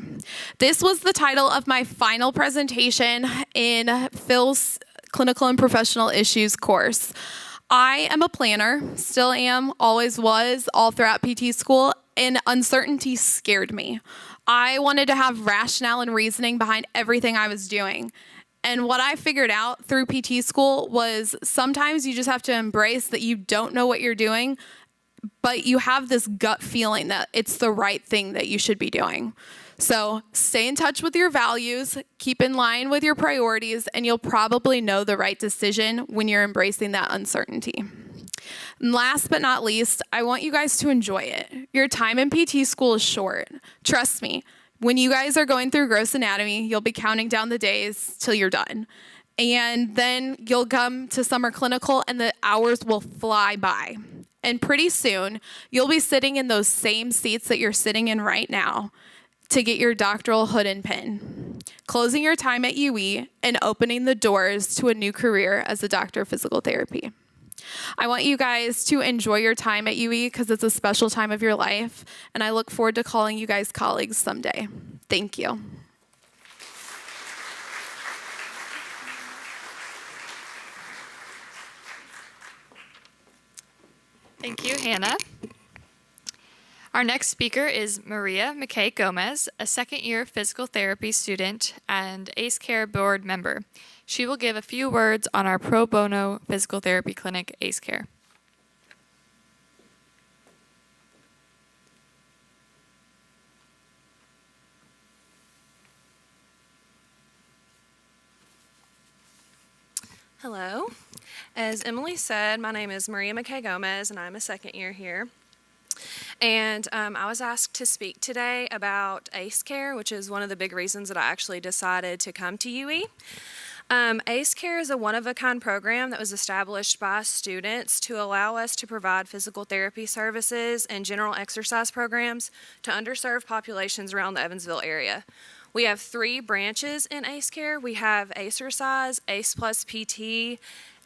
This was the title of my final presentation in Phil's Clinical and Professional Issues course. I am a planner, still am, always was, all throughout PT school, and uncertainty scared me. I wanted to have rationale and reasoning behind everything I was doing. And what I figured out through PT school was sometimes you just have to embrace that you don't know what you're doing, but you have this gut feeling that it's the right thing that you should be doing. So stay in touch with your values, keep in line with your priorities, and you'll probably know the right decision when you're embracing that uncertainty. And last but not least, I want you guys to enjoy it. Your time in PT school is short. Trust me, when you guys are going through gross anatomy, you'll be counting down the days till you're done. And then you'll come to summer clinical and the hours will fly by. And pretty soon, you'll be sitting in those same seats that you're sitting in right now to get your doctoral hood and pin, closing your time at UE and opening the doors to a new career as a doctor of physical therapy. I want you guys to enjoy your time at UE because it's a special time of your life, and I look forward to calling you guys colleagues someday. Thank you. Thank you, Hannah. Our next speaker is Maria Mckay Gomez, a second-year physical therapy student and ACE Care board member. She will give a few words on our pro bono physical therapy clinic, ACE Care. Hello. As Emily said, my name is Maria Mckay Gomez, and I'm a second year here. And I was asked to speak today about ACE Care, which is one of the big reasons that I actually decided to come to UE. ACE Care is a one-of-a-kind program that was established by students to allow us to provide physical therapy services and general exercise programs to underserved populations around the Evansville area. We have 3 branches in ACE Care. We have Acercise, ACE Plus PT,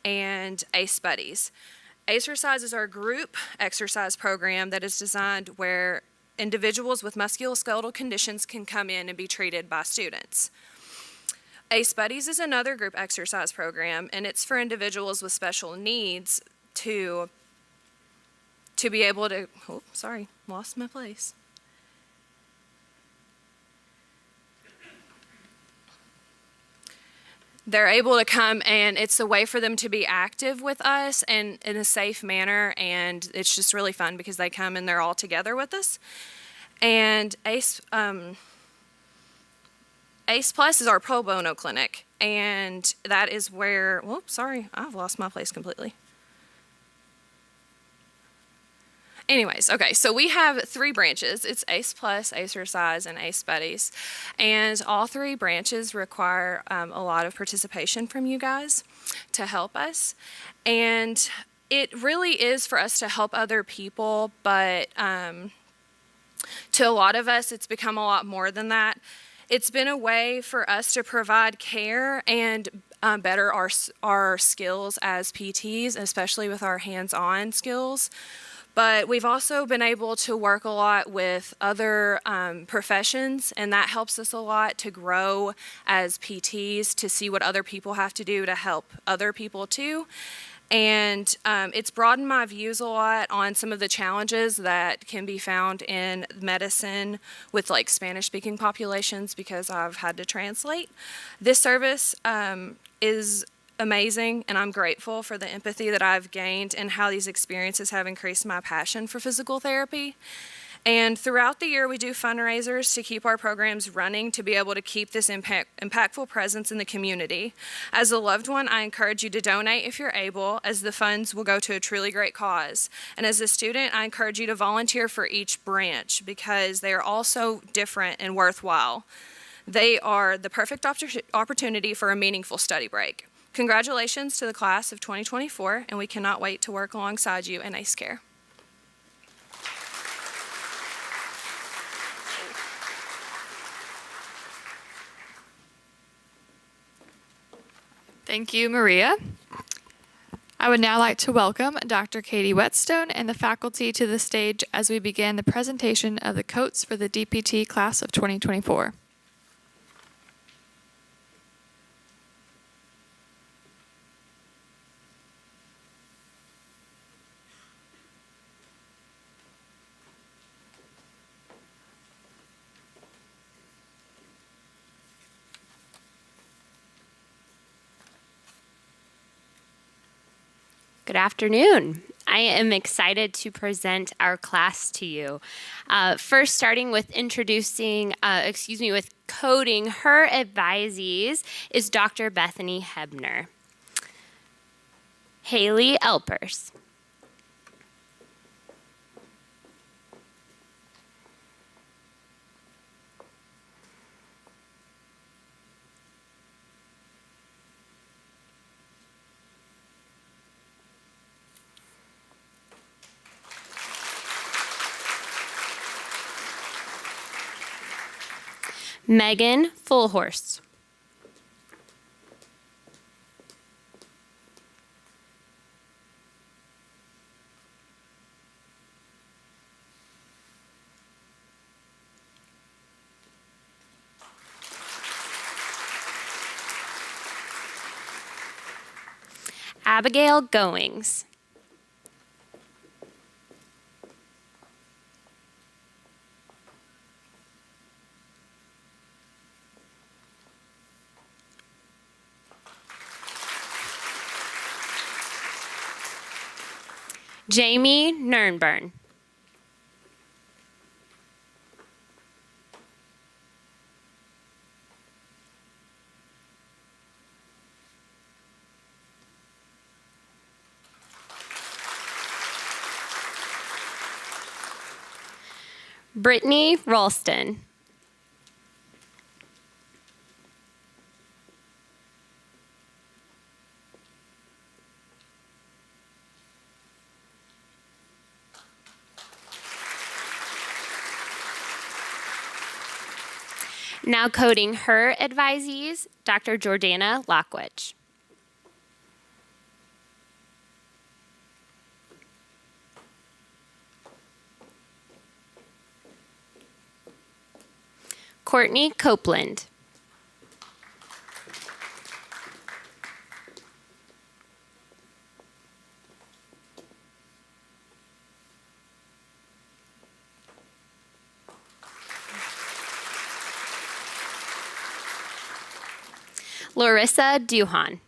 and ACE Buddies. Acercise is our group exercise program that is designed where individuals with musculoskeletal conditions can come in and be treated by students. ACE Buddies is another group exercise program, and it's for individuals with special needs to be able to, oh, sorry, lost my place. They're able to come, and it's a way for them to be active with us and in a safe manner, and it's just really fun because they come and they're all together with us. And ACE Plus is our pro bono clinic, and that is where, whoops, sorry, I've lost my place completely. Anyways, okay, so we have 3 branches. It's ACE Plus, Acercise, and ACE Buddies. And all 3 branches require a lot of participation from you guys to help us. And it really is for us to help other people, but to a lot of us, it's become a lot more than that. It's been a way for us to provide care and better our skills as PTs, especially with our hands-on skills. But we've also been able to work a lot with other professions, and that helps us a lot to grow as PTs, to see what other people have to do to help other people too. And it's broadened my views a lot on some of the challenges that can be found in medicine with like Spanish-speaking populations, because I've had to translate. This service is amazing, and I'm grateful for the empathy that I've gained and how these experiences have increased my passion for physical therapy. And throughout the year, we do fundraisers to keep our programs running, to be able to keep this impactful presence in the community. As a loved one, I encourage you to donate if you're able, as the funds will go to a truly great cause. And as a student, I encourage you to volunteer for each branch, because they are all so different and worthwhile. They are the perfect opportunity for a meaningful study break. Congratulations to the class of 2024, and we cannot wait to work alongside you in ACE Care. Thank you, Maria. I would now like to welcome Dr. Katie Whetstone and the faculty to the stage as we begin the presentation of the coats for the DPT class of 2024. Good afternoon. I am excited to present our class to you. First, starting with with coding her advisees is Dr. Bethany Hebner. Haley Elpers. Megan Fullhorse. Abigail Goings. Jamie Nernburn. Brittany Ralston. Now coding her advisees, Dr. Jordana Lockwich. Courtney Copeland. Larissa Duhan.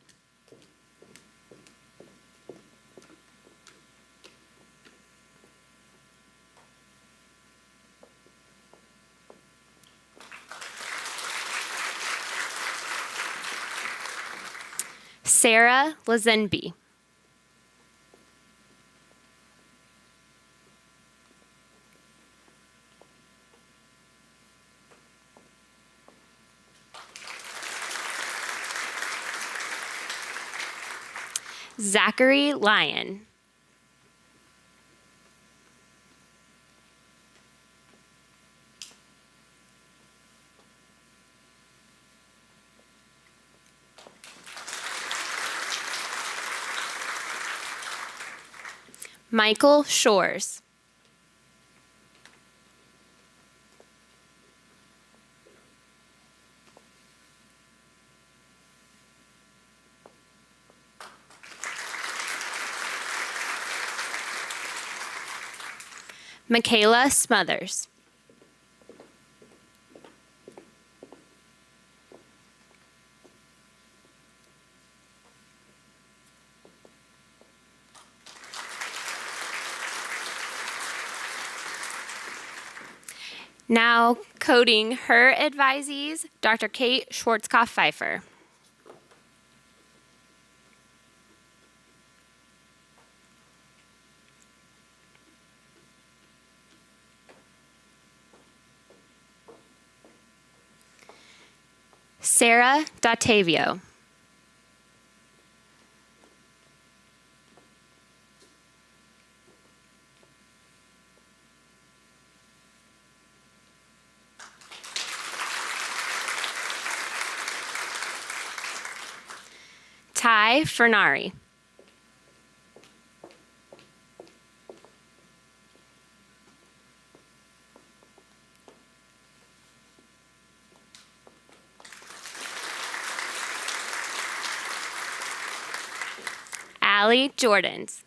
Sarah Lazenby. Zachary Lyon. Michael Shores. Michaela Smothers. Now coding her advisees, Dr. Kate Schwarzkopf-Pfeiffer. Sarah Dottavio. Ty Fernari. Allie Jordans.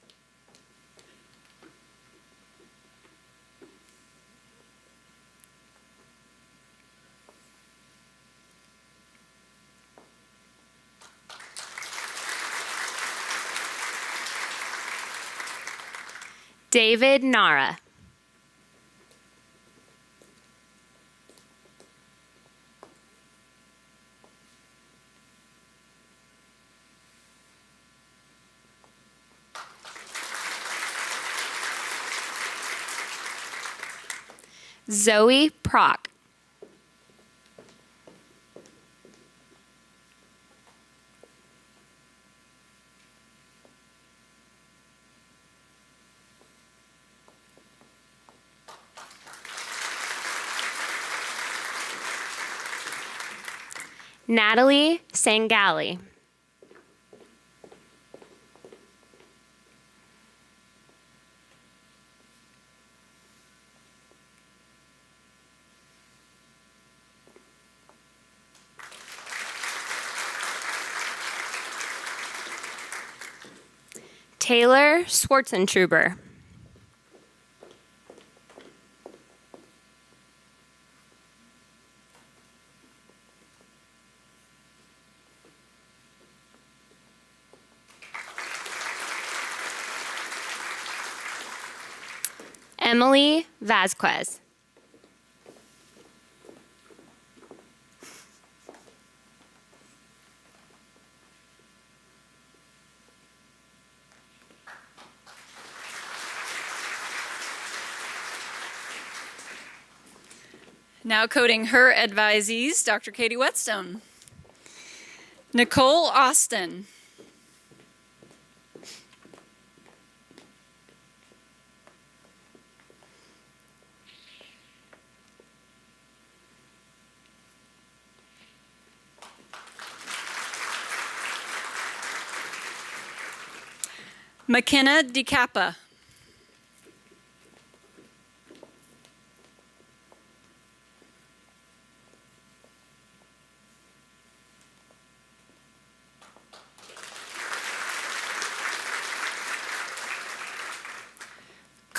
David Nara. Zoe Prock. Natalie Sangali. Taylor Schwartzentruber. Emily Vasquez. Now coding her advisees, Dr. Katie Whetstone. Nicole Austin. McKenna DeCappa.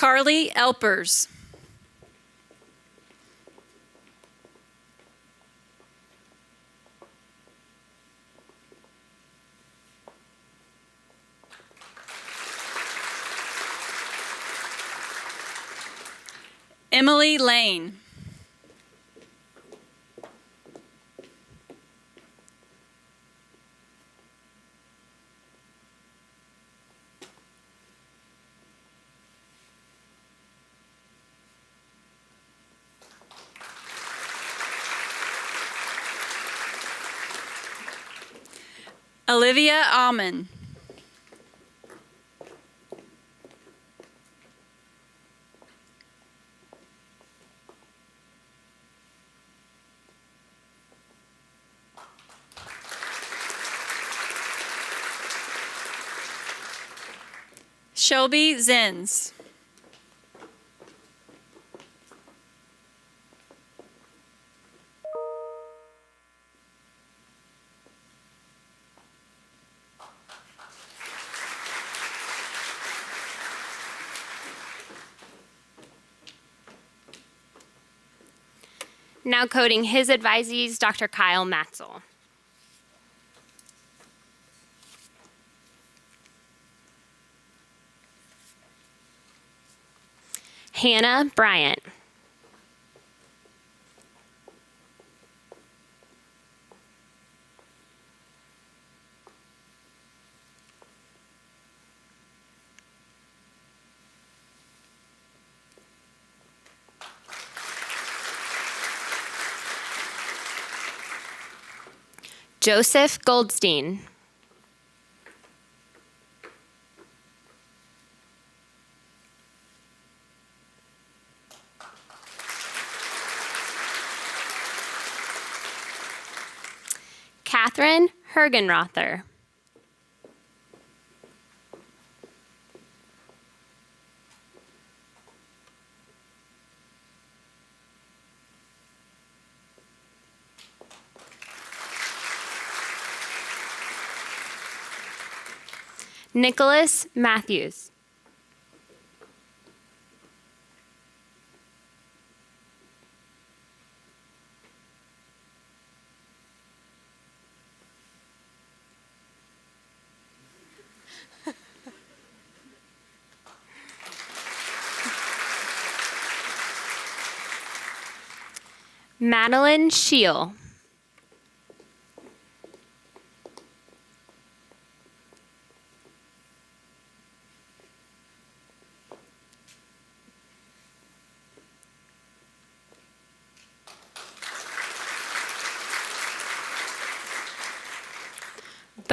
Carly Elpers. Emily Lane. Olivia Alman. Shelby Zenz. Now coding his advisees, Dr. Kyle Matzel. Hannah Bryant. Joseph Goldstein. Catherine Hergenrother. Nicholas Matthews. Madeline Scheel.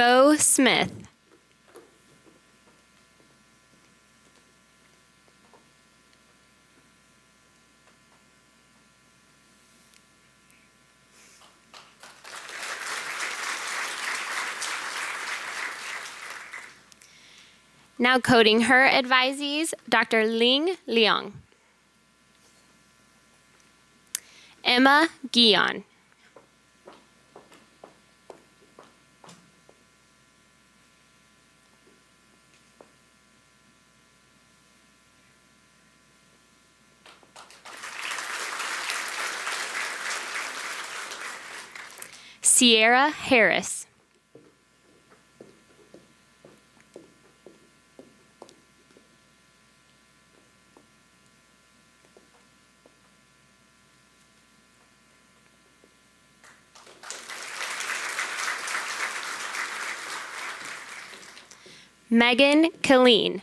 Bo Smith. Now coding her advisees, Dr. Ling Liang. Emma Guion. Sierra Harris. Megan Killeen.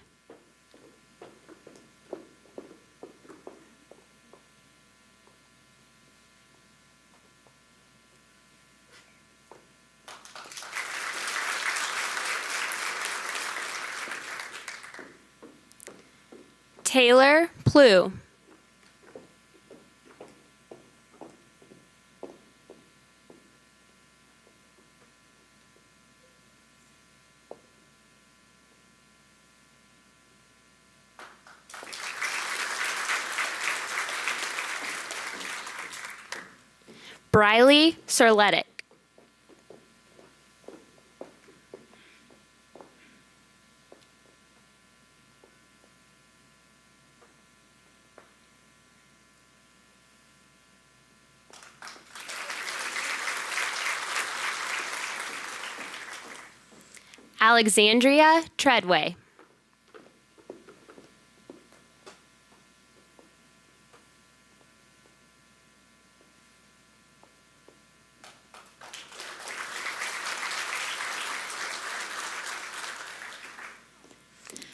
Taylor Plew. Briley Serletic. Alexandria Treadway.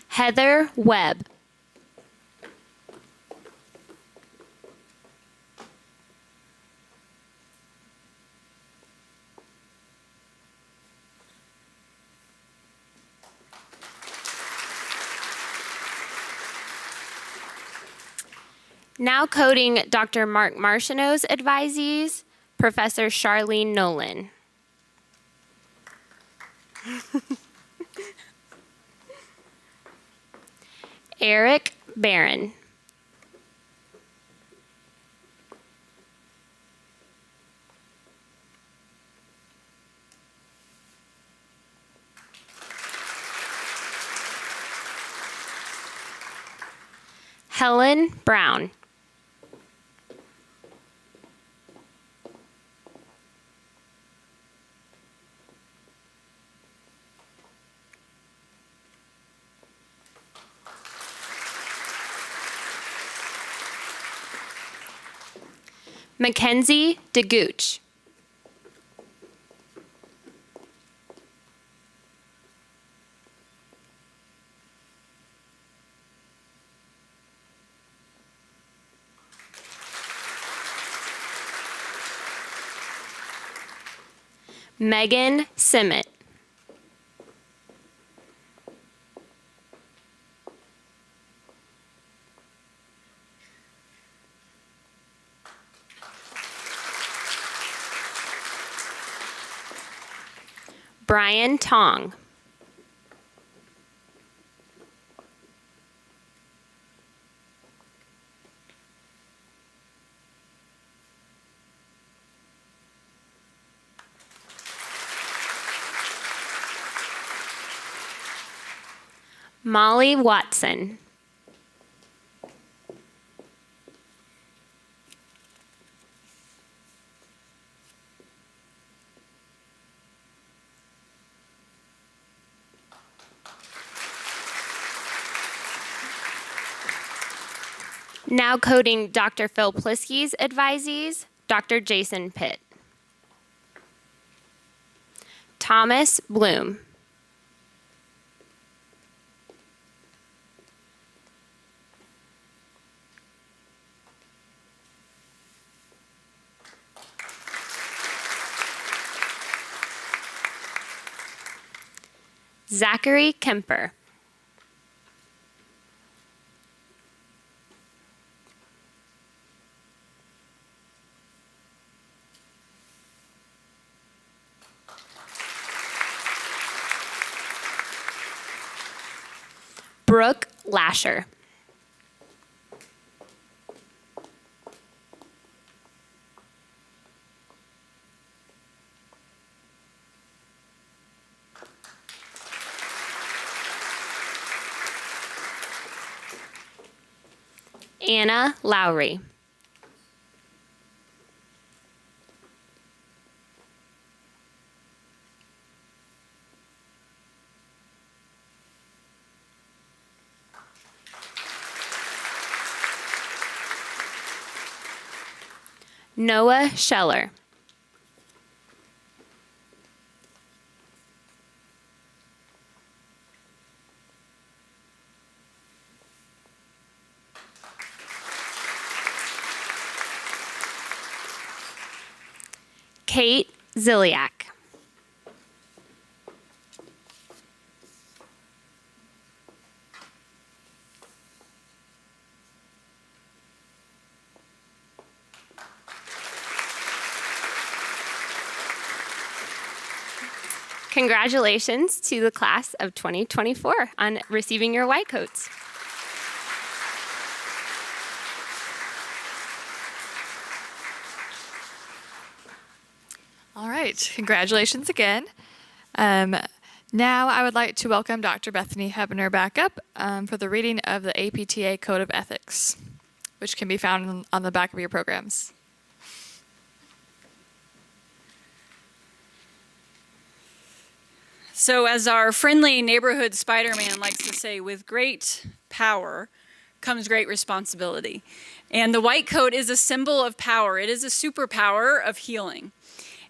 Heather Webb. Now coding Dr. Mark Marciano's advisees, Professor Charlene Nolan. Eric Barron. Helen Brown. Mackenzie DeGooch. Megan Simmet. Brian Tong. Molly Watson. Now coding Dr. Phil Pliskey's advisees, Dr. Jason Pitt. Thomas Bloom. Zachary Kemper. Brooke Lasher. Anna Lowry. Noah Scheller. Kate Ziliak. Congratulations to the class of 2024 on receiving your white coats. All right, congratulations again. Now I would like to welcome Dr. Bethany Hebner back up for the reading of the APTA Code of Ethics, which can be found on the back of your programs. So as our friendly neighborhood Spider-Man likes to say, with great power comes great responsibility. And the white coat is a symbol of power. It is a superpower of healing.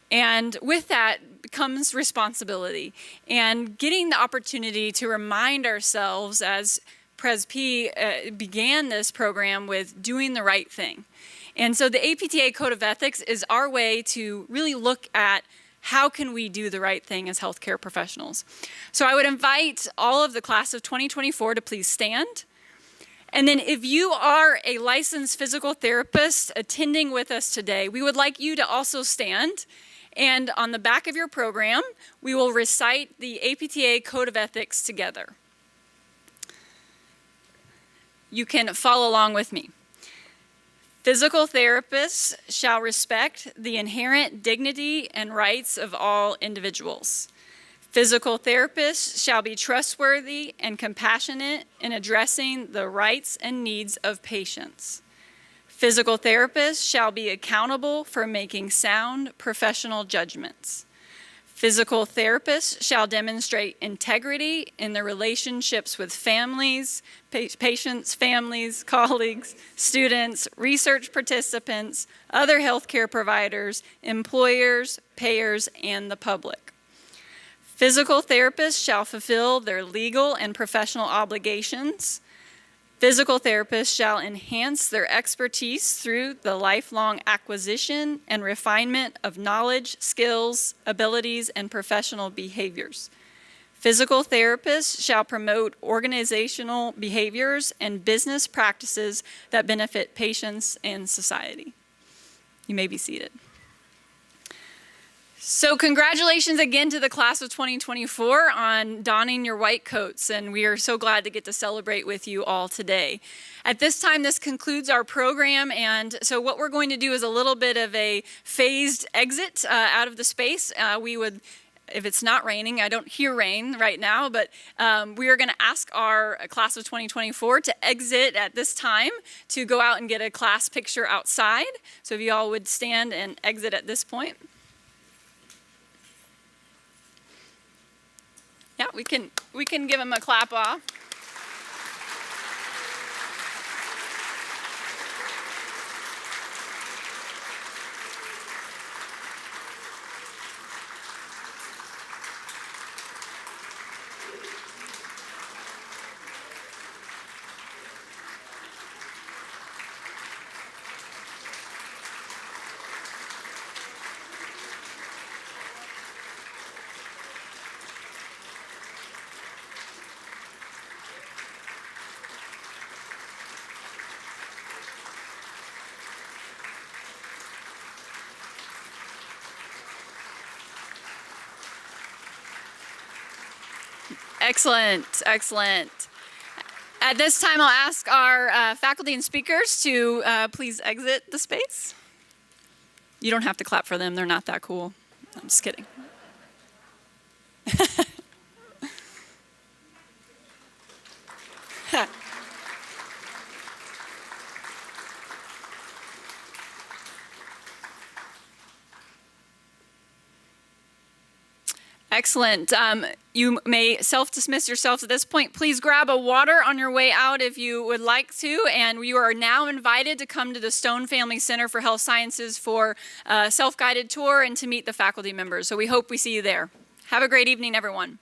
And with that comes responsibility. And getting the opportunity to remind ourselves, as Pres P began this program with doing the right thing. And so the APTA Code of Ethics is our way to really look at how can we do the right thing as healthcare professionals. So I would invite all of the class of 2024 to please stand. And then if you are a licensed physical therapist attending with us today, we would like you to also stand. And on the back of your program, we will recite the APTA Code of Ethics together. You can follow along with me. Physical therapists shall respect the inherent dignity and rights of all individuals. Physical therapists shall be trustworthy and compassionate in addressing the rights and needs of patients. Physical therapists shall be accountable for making sound professional judgments. Physical therapists shall demonstrate integrity in their relationships with families, patients, families, colleagues, students, research participants, other healthcare providers, employers, payers, and the public. Physical therapists shall fulfill their legal and professional obligations. Physical therapists shall enhance their expertise through the lifelong acquisition and refinement of knowledge, skills, abilities, and professional behaviors. Physical therapists shall promote organizational behaviors and business practices that benefit patients and society. You may be seated. So congratulations again to the class of 2024 on donning your white coats, and we are so glad to get to celebrate with you all today. At this time, this concludes our program, and so what we're going to do is a little bit of a phased exit out of the space. We would, if it's not raining, I don't hear rain right now, but we are going to ask our class of 2024 to exit at this time to go out and get a class picture outside. So if you all would stand and exit at this point. Yeah, we can give him a clap off. Excellent, excellent. At this time, I'll ask our faculty and speakers to please exit the space. You don't have to clap for them. They're not that cool. I'm just kidding. Excellent. You may self-dismiss yourselves at this point. Please grab a water on your way out if you would like to, and you are now invited to come to the Stone Family Center for Health Sciences for a self-guided tour and to meet the faculty members. So we hope we see you there. Have a great evening, everyone.